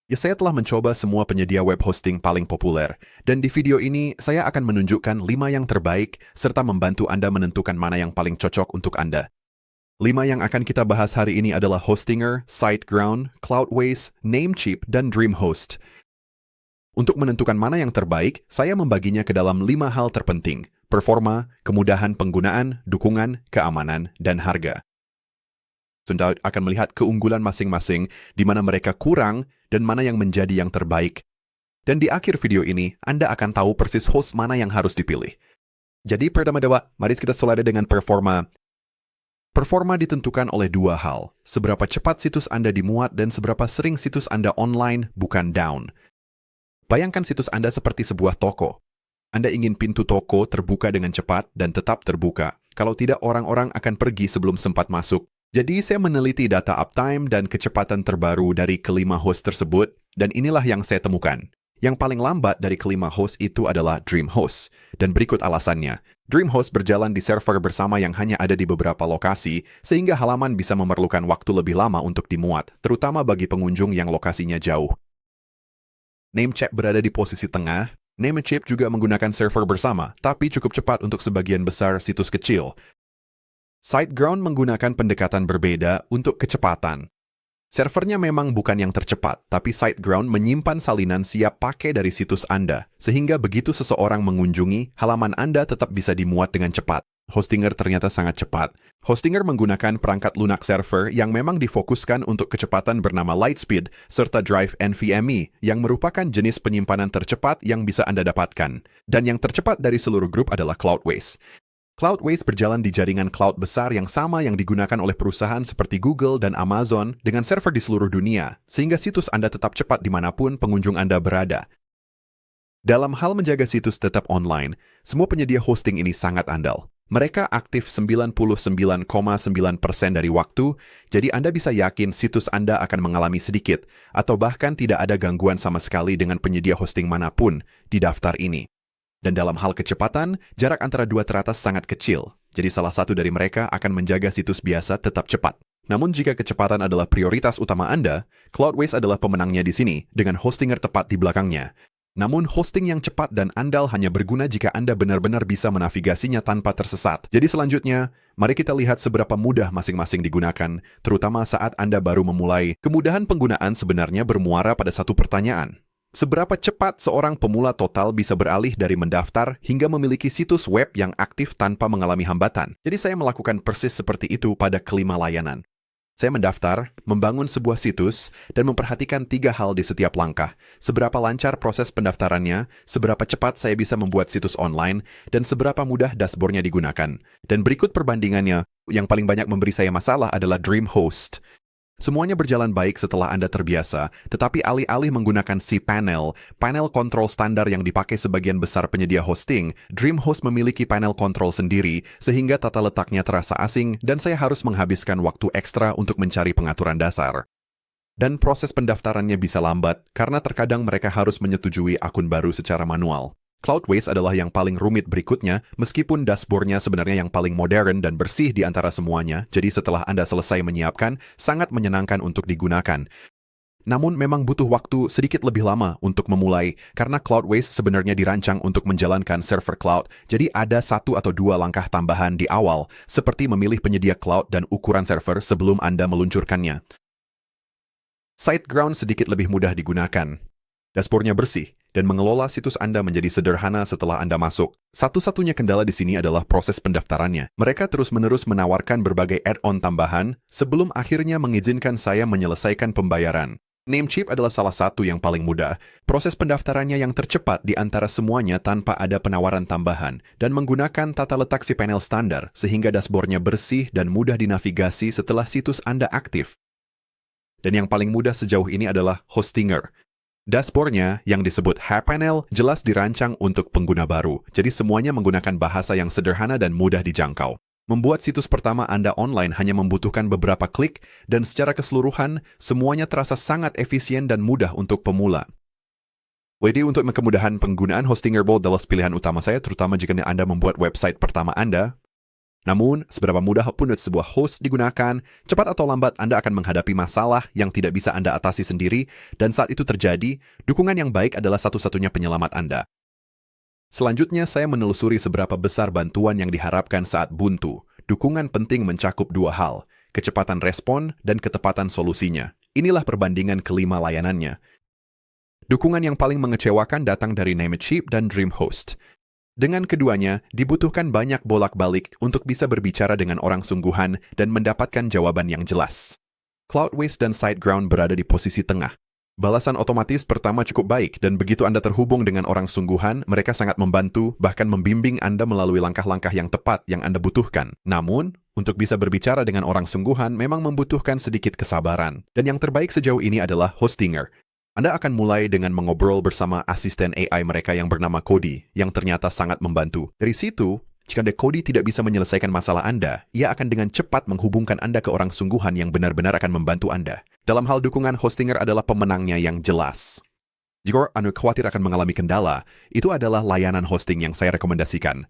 Ya, saya telah mencoba semua penyedia web hosting paling populer, dan di video ini saya akan menunjukkan 5 yang terbaik serta membantu Anda menentukan mana yang paling cocok untuk Anda. 5 yang akan kita bahas hari ini adalah Hostinger, SiteGround, Cloudways, Namecheap, dan DreamHost. Untuk menentukan mana yang terbaik, saya membaginya ke dalam 5 hal terpenting: performa, kemudahan penggunaan, dukungan, keamanan, dan harga. Anda akan melihat keunggulan masing-masing, di mana mereka kurang dan mana yang menjadi yang terbaik. Dan di akhir video ini, Anda akan tahu persis host mana yang harus dipilih. Jadi pertama-tama, mari kita mulai dengan performa. Performa ditentukan oleh 2 hal: seberapa cepat situs Anda dimuat dan seberapa sering situs Anda online, bukan down. Bayangkan situs Anda seperti sebuah toko. Anda ingin pintu toko terbuka dengan cepat dan tetap terbuka. Kalau tidak, orang-orang akan pergi sebelum sempat masuk. Jadi saya meneliti data uptime dan kecepatan terbaru dari kelima host tersebut, dan inilah yang saya temukan. Yang paling lambat dari kelima host itu adalah DreamHost. Dan berikut alasannya. DreamHost berjalan di server bersama yang hanya ada di beberapa lokasi, sehingga halaman bisa memerlukan waktu lebih lama untuk dimuat, terutama bagi pengunjung yang lokasinya jauh. Namecheap berada di posisi tengah. Namecheap juga menggunakan server bersama, tapi cukup cepat untuk sebagian besar situs kecil. SiteGround menggunakan pendekatan berbeda untuk kecepatan. Servernya memang bukan yang tercepat, tapi SiteGround menyimpan salinan siap pakai dari situs Anda, sehingga begitu seseorang mengunjungi, halaman Anda tetap bisa dimuat dengan cepat. Hostinger ternyata sangat cepat. Hostinger menggunakan perangkat lunak server yang memang difokuskan untuk kecepatan bernama Lightspeed, serta drive NVMe, yang merupakan jenis penyimpanan tercepat yang bisa Anda dapatkan. Dan yang tercepat dari seluruh grup adalah Cloudways. Cloudways berjalan di jaringan cloud besar yang sama yang digunakan oleh perusahaan seperti Google dan Amazon dengan server di seluruh dunia, sehingga situs Anda tetap cepat dimanapun pengunjung Anda berada. Dalam hal menjaga situs tetap online, semua penyedia hosting ini sangat andal. Mereka aktif 99,9% dari waktu, jadi Anda bisa yakin situs Anda akan mengalami sedikit, atau bahkan tidak ada gangguan sama sekali dengan penyedia hosting manapun di daftar ini. Dan dalam hal kecepatan, jarak antara dua teratas sangat kecil, jadi salah satu dari mereka akan menjaga situs biasa tetap cepat. Namun jika kecepatan adalah prioritas utama Anda, Cloudways adalah pemenangnya di sini, dengan Hostinger tepat di belakangnya. Namun hosting yang cepat dan andal hanya berguna jika Anda benar-benar bisa menavigasinya tanpa tersesat. Jadi selanjutnya, mari kita lihat seberapa mudah masing-masing digunakan, terutama saat Anda baru memulai. Kemudahan penggunaan sebenarnya bermuara pada satu pertanyaan. Seberapa cepat seorang pemula total bisa beralih dari mendaftar hingga memiliki situs web yang aktif tanpa mengalami hambatan? Jadi saya melakukan persis seperti itu pada kelima layanan. Saya mendaftar, membangun sebuah situs, dan memperhatikan 3 hal di setiap langkah. Seberapa lancar proses pendaftarannya, seberapa cepat saya bisa membuat situs online, dan seberapa mudah dashboardnya digunakan. Dan berikut perbandingannya, yang paling banyak memberi saya masalah adalah DreamHost. Semuanya berjalan baik setelah Anda terbiasa, tetapi alih-alih menggunakan cPanel, panel kontrol standar yang dipakai sebagian besar penyedia hosting, DreamHost memiliki panel kontrol sendiri, sehingga tata letaknya terasa asing dan saya harus menghabiskan waktu ekstra untuk mencari pengaturan dasar. Dan proses pendaftarannya bisa lambat, karena terkadang mereka harus menyetujui akun baru secara manual. Cloudways adalah yang paling rumit berikutnya, meskipun dashboardnya sebenarnya yang paling modern dan bersih di antara semuanya, jadi setelah Anda selesai menyiapkan, sangat menyenangkan untuk digunakan. Namun memang butuh waktu sedikit lebih lama untuk memulai, karena Cloudways sebenarnya dirancang untuk menjalankan server cloud, jadi ada 1 atau 2 langkah tambahan di awal, seperti memilih penyedia cloud dan ukuran server sebelum Anda meluncurkannya. SiteGround sedikit lebih mudah digunakan. Dashboardnya bersih, dan mengelola situs Anda menjadi sederhana setelah Anda masuk. Satu-satunya kendala di sini adalah proses pendaftarannya. Mereka terus-menerus menawarkan berbagai add-on tambahan sebelum akhirnya mengizinkan saya menyelesaikan pembayaran. Namecheap adalah salah satu yang paling mudah. Proses pendaftarannya yang tercepat di antara semuanya tanpa ada penawaran tambahan, dan menggunakan tata letak cPanel standar sehingga dashboardnya bersih dan mudah dinavigasi setelah situs Anda aktif. Dan yang paling mudah sejauh ini adalah Hostinger. Dashboardnya yang disebut cPanel jelas dirancang untuk pengguna baru, jadi semuanya menggunakan bahasa yang sederhana dan mudah dijangkau. Membuat situs pertama Anda online hanya membutuhkan beberapa klik, dan secara keseluruhan, semuanya terasa sangat efisien dan mudah untuk pemula. Jadi untuk kemudahan penggunaan, Hostinger adalah pilihan utama saya, terutama jika Anda membuat website pertama Anda. Namun, seberapa mudah pun sebuah host digunakan, cepat atau lambat Anda akan menghadapi masalah yang tidak bisa Anda atasi sendiri, dan saat itu terjadi, dukungan yang baik adalah satu-satunya penyelamat Anda. Selanjutnya, saya menelusuri seberapa besar bantuan yang diharapkan saat buntu. Dukungan penting mencakup dua hal, kecepatan respon dan ketepatan solusinya. Inilah perbandingan kelima layanannya. Dukungan yang paling mengecewakan datang dari Namecheap dan DreamHost. Dengan keduanya, dibutuhkan banyak bolak-balik untuk bisa berbicara dengan orang sungguhan dan mendapatkan jawaban yang jelas. Cloudways dan SiteGround berada di posisi tengah. Balasan otomatis pertama cukup baik, dan begitu Anda terhubung dengan orang sungguhan, mereka sangat membantu, bahkan membimbing Anda melalui langkah-langkah yang tepat yang Anda butuhkan. Namun, untuk bisa berbicara dengan orang sungguhan memang membutuhkan sedikit kesabaran. Dan yang terbaik sejauh ini adalah Hostinger. Anda akan mulai dengan mengobrol bersama asisten AI mereka yang bernama Cody, yang ternyata sangat membantu. Dari situ, jika Cody tidak bisa menyelesaikan masalah Anda, ia akan dengan cepat menghubungkan Anda ke orang sungguhan yang benar-benar akan membantu Anda. Dalam hal dukungan, Hostinger adalah pemenangnya yang jelas. Jika Anda khawatir akan mengalami kendala, itu adalah layanan hosting yang saya rekomendasikan.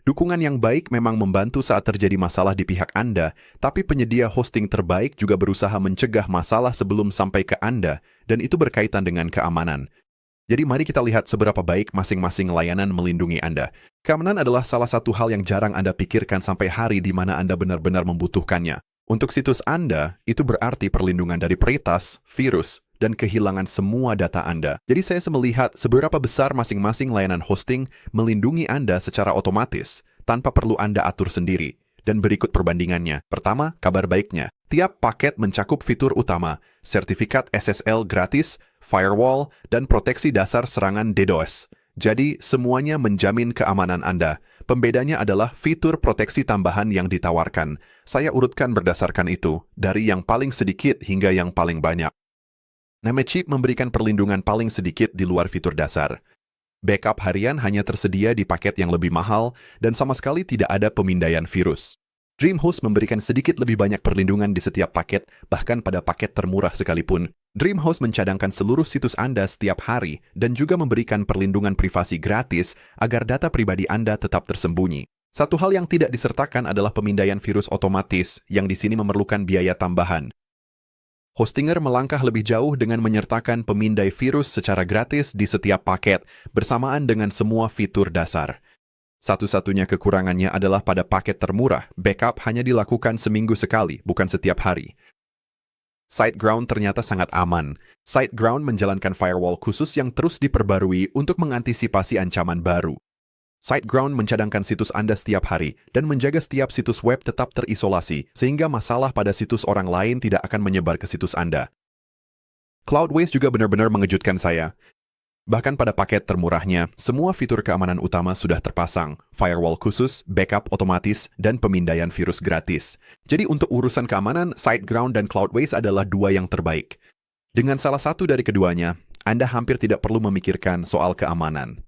Dukungan yang baik memang membantu saat terjadi masalah di pihak Anda, tapi penyedia hosting terbaik juga berusaha mencegah masalah sebelum sampai ke Anda, dan itu berkaitan dengan keamanan. Jadi mari kita lihat seberapa baik masing-masing layanan melindungi Anda. Keamanan adalah salah satu hal yang jarang Anda pikirkan sampai hari di mana Anda benar-benar membutuhkannya. Untuk situs Anda, itu berarti perlindungan dari peretas, virus, dan kehilangan semua data Anda. Jadi saya melihat seberapa besar masing-masing layanan hosting melindungi Anda secara otomatis, tanpa perlu Anda atur sendiri. Dan berikut perbandingannya. Pertama, kabar baiknya. Tiap paket mencakup fitur utama, sertifikat SSL gratis, firewall, dan proteksi dasar serangan DDoS. Jadi, semuanya menjamin keamanan Anda. Pembedanya adalah fitur proteksi tambahan yang ditawarkan. Saya urutkan berdasarkan itu, dari yang paling sedikit hingga yang paling banyak. Namecheap memberikan perlindungan paling sedikit di luar fitur dasar. Backup harian hanya tersedia di paket yang lebih mahal dan sama sekali tidak ada pemindaian virus. DreamHost memberikan sedikit lebih banyak perlindungan di setiap paket, bahkan pada paket termurah sekalipun. DreamHost mencadangkan seluruh situs Anda setiap hari dan juga memberikan perlindungan privasi gratis agar data pribadi Anda tetap tersembunyi. Satu hal yang tidak disertakan adalah pemindaian virus otomatis yang di sini memerlukan biaya tambahan. Hostinger melangkah lebih jauh dengan menyertakan pemindai virus secara gratis di setiap paket, bersamaan dengan semua fitur dasar. Satu-satunya kekurangannya adalah pada paket termurah, backup hanya dilakukan seminggu sekali, bukan setiap hari. SiteGround ternyata sangat aman. SiteGround menjalankan firewall khusus yang terus diperbarui untuk mengantisipasi ancaman baru. SiteGround mencadangkan situs Anda setiap hari dan menjaga setiap situs web tetap terisolasi, sehingga masalah pada situs orang lain tidak akan menyebar ke situs Anda. Cloudways juga benar-benar mengejutkan saya. Bahkan pada paket termurahnya, semua fitur keamanan utama sudah terpasang, firewall khusus, backup otomatis, dan pemindaian virus gratis. Jadi untuk urusan keamanan, SiteGround dan Cloudways adalah dua yang terbaik. Dengan salah satu dari keduanya, Anda hampir tidak perlu memikirkan soal keamanan.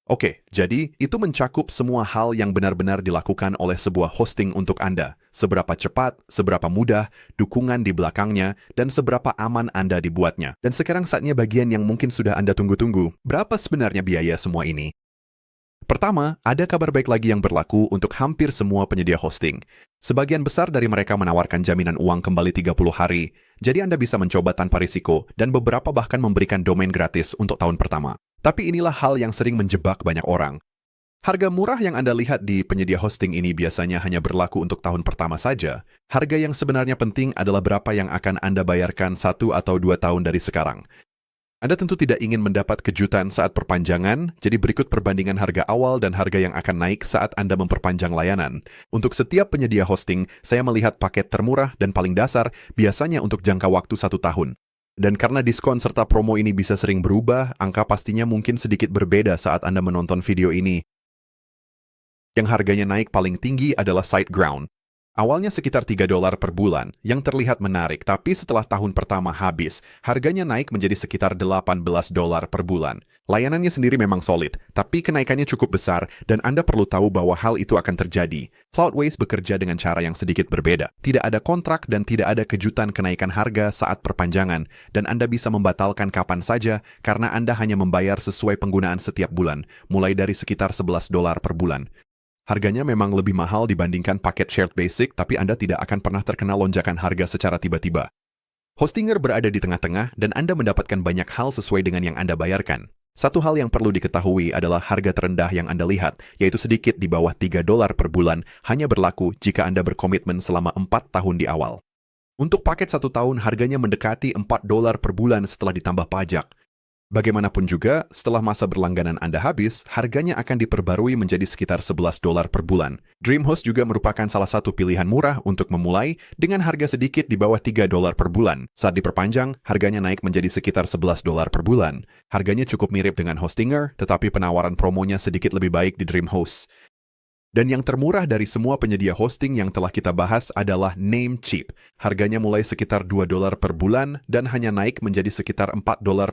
Oke, jadi itu mencakup semua hal yang benar-benar dilakukan oleh sebuah hosting untuk Anda. Seberapa cepat, seberapa mudah, dukungan di belakangnya, dan seberapa aman Anda dibuatnya. Dan sekarang saatnya bagian yang mungkin sudah Anda tunggu-tunggu. Berapa sebenarnya biaya semua ini? Pertama, ada kabar baik lagi yang berlaku untuk hampir semua penyedia hosting. Sebagian besar dari mereka menawarkan jaminan uang kembali 30 hari, jadi Anda bisa mencoba tanpa risiko, dan beberapa bahkan memberikan domain gratis untuk tahun pertama. Tapi inilah hal yang sering menjebak banyak orang. Harga murah yang Anda lihat di penyedia hosting ini biasanya hanya berlaku untuk tahun pertama saja. Harga yang sebenarnya penting adalah berapa yang akan Anda bayarkan 1 atau 2 tahun dari sekarang. Anda tentu tidak ingin mendapat kejutan saat perpanjangan, jadi berikut perbandingan harga awal dan harga yang akan naik saat Anda memperpanjang layanan. Untuk setiap penyedia hosting, saya melihat paket termurah dan paling dasar biasanya untuk jangka waktu 1 tahun. Dan karena diskon serta promo ini bisa sering berubah, angka pastinya mungkin sedikit berbeda saat Anda menonton video ini. Yang harganya naik paling tinggi adalah SiteGround. Awalnya sekitar $3 per bulan, yang terlihat menarik, tapi setelah tahun pertama habis, harganya naik menjadi sekitar $18 per bulan. Layanannya sendiri memang solid, tapi kenaikannya cukup besar, dan Anda perlu tahu bahwa hal itu akan terjadi. Cloudways bekerja dengan cara yang sedikit berbeda. Tidak ada kontrak dan tidak ada kejutan kenaikan harga saat perpanjangan, dan Anda bisa membatalkan kapan saja karena Anda hanya membayar sesuai penggunaan setiap bulan, mulai dari sekitar $11 per bulan. Harganya memang lebih mahal dibandingkan paket Shared Basic, tapi Anda tidak akan pernah terkena lonjakan harga secara tiba-tiba. Hostinger berada di tengah-tengah dan Anda mendapatkan banyak hal sesuai dengan yang Anda bayarkan. Satu hal yang perlu diketahui adalah harga terendah yang Anda lihat, yaitu sedikit di bawah $3 per bulan, hanya berlaku jika Anda berkomitmen selama 4 tahun di awal. Untuk paket 1 tahun, harganya mendekati $4 per bulan setelah ditambah pajak. Bagaimanapun juga, setelah masa berlangganan Anda habis, harganya akan diperbarui menjadi sekitar $11 per bulan. DreamHost juga merupakan salah satu pilihan murah untuk memulai dengan harga sedikit di bawah $3 per bulan. Saat diperpanjang, harganya naik menjadi sekitar $11 per bulan. Harganya cukup mirip dengan Hostinger, tetapi penawaran promonya sedikit lebih baik di DreamHost. Dan yang termurah dari semua penyedia hosting yang telah kita bahas adalah Namecheap. Harganya mulai sekitar $2 per bulan dan hanya naik menjadi sekitar $4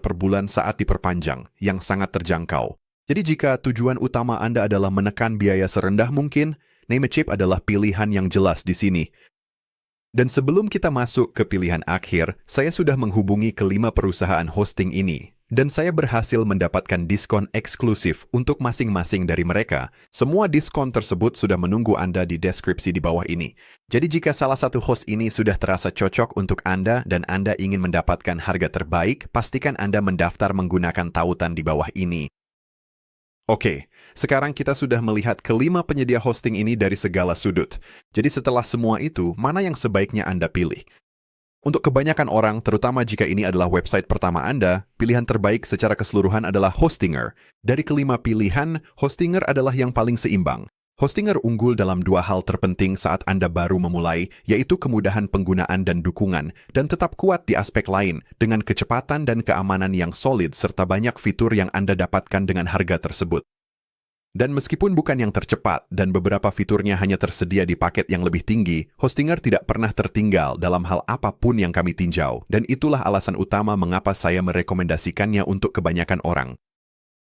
per bulan saat diperpanjang, yang sangat terjangkau. Jadi jika tujuan utama Anda adalah menekan biaya serendah mungkin, Namecheap adalah pilihan yang jelas di sini. Dan sebelum kita masuk ke pilihan akhir, saya sudah menghubungi kelima perusahaan hosting ini. Dan saya berhasil mendapatkan diskon eksklusif untuk masing-masing dari mereka. Semua diskon tersebut sudah menunggu Anda di deskripsi di bawah ini. Jadi jika salah satu host ini sudah terasa cocok untuk Anda dan Anda ingin mendapatkan harga terbaik, pastikan Anda mendaftar menggunakan tautan di bawah ini. Oke, sekarang kita sudah melihat kelima penyedia hosting ini dari segala sudut. Jadi setelah semua itu, mana yang sebaiknya Anda pilih? Untuk kebanyakan orang, terutama jika ini adalah website pertama Anda, pilihan terbaik secara keseluruhan adalah Hostinger. Dari kelima pilihan, Hostinger adalah yang paling seimbang. Hostinger unggul dalam dua hal terpenting saat Anda baru memulai, yaitu kemudahan penggunaan dan dukungan, dan tetap kuat di aspek lain, dengan kecepatan dan keamanan yang solid serta banyak fitur yang Anda dapatkan dengan harga tersebut. Dan meskipun bukan yang tercepat dan beberapa fiturnya hanya tersedia di paket yang lebih tinggi, Hostinger tidak pernah tertinggal dalam hal apapun yang kami tinjau, dan itulah alasan utama mengapa saya merekomendasikannya untuk kebanyakan orang.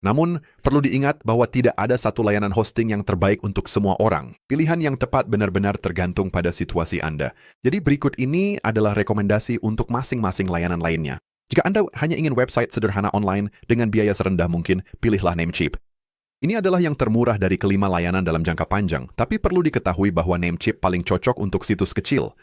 Namun, perlu diingat bahwa tidak ada satu layanan hosting yang terbaik untuk semua orang. Pilihan yang tepat benar-benar tergantung pada situasi Anda. Jadi berikut ini adalah rekomendasi untuk masing-masing layanan lainnya. Jika Anda hanya ingin website sederhana online dengan biaya serendah mungkin, pilihlah Namecheap. Ini adalah yang termurah dari kelima layanan dalam jangka panjang, tapi perlu diketahui bahwa Namecheap paling cocok untuk situs kecil.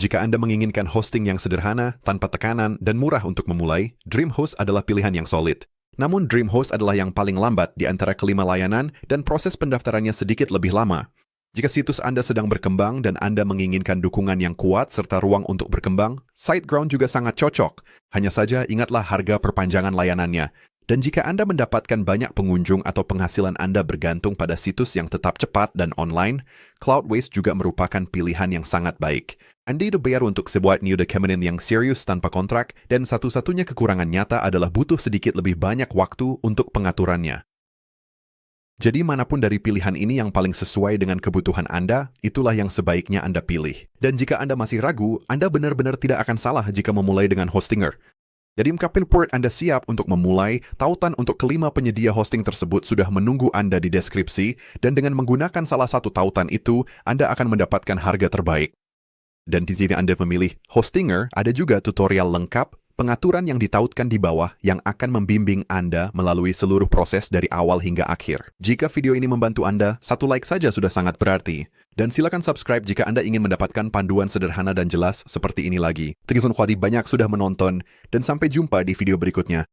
Jika Anda menginginkan hosting yang sederhana, tanpa tekanan, dan murah untuk memulai, DreamHost adalah pilihan yang solid. Namun DreamHost adalah yang paling lambat di antara kelima layanan dan proses pendaftarannya sedikit lebih lama. Jika situs Anda sedang berkembang dan Anda menginginkan dukungan yang kuat serta ruang untuk berkembang, SiteGround juga sangat cocok. Hanya saja ingatlah harga perpanjangan layanannya. Dan jika Anda mendapatkan banyak pengunjung atau penghasilan Anda bergantung pada situs yang tetap cepat dan online, Cloudways juga merupakan pilihan yang sangat baik. Anda itu bayar untuk sebuah new domain yang serius tanpa kontrak, dan satu-satunya kekurangan nyata adalah butuh sedikit lebih banyak waktu untuk pengaturannya. Jadi manapun dari pilihan ini yang paling sesuai dengan kebutuhan Anda, itulah yang sebaiknya Anda pilih. Dan jika Anda masih ragu, Anda benar-benar tidak akan salah jika memulai dengan Hostinger. Jadi ungkapin Anda siap untuk memulai, tautan untuk kelima penyedia hosting tersebut sudah menunggu Anda di deskripsi, dan dengan menggunakan salah satu tautan itu, Anda akan mendapatkan harga terbaik. Dan di sini Anda memilih Hostinger, ada juga tutorial lengkap, pengaturan yang ditautkan di bawah yang akan membimbing Anda melalui seluruh proses dari awal hingga akhir. Jika video ini membantu Anda, satu like saja sudah sangat berarti. Dan silakan subscribe jika Anda ingin mendapatkan panduan sederhana dan jelas seperti ini lagi. Terima kasih banyak sudah menonton, dan sampai jumpa di video berikutnya.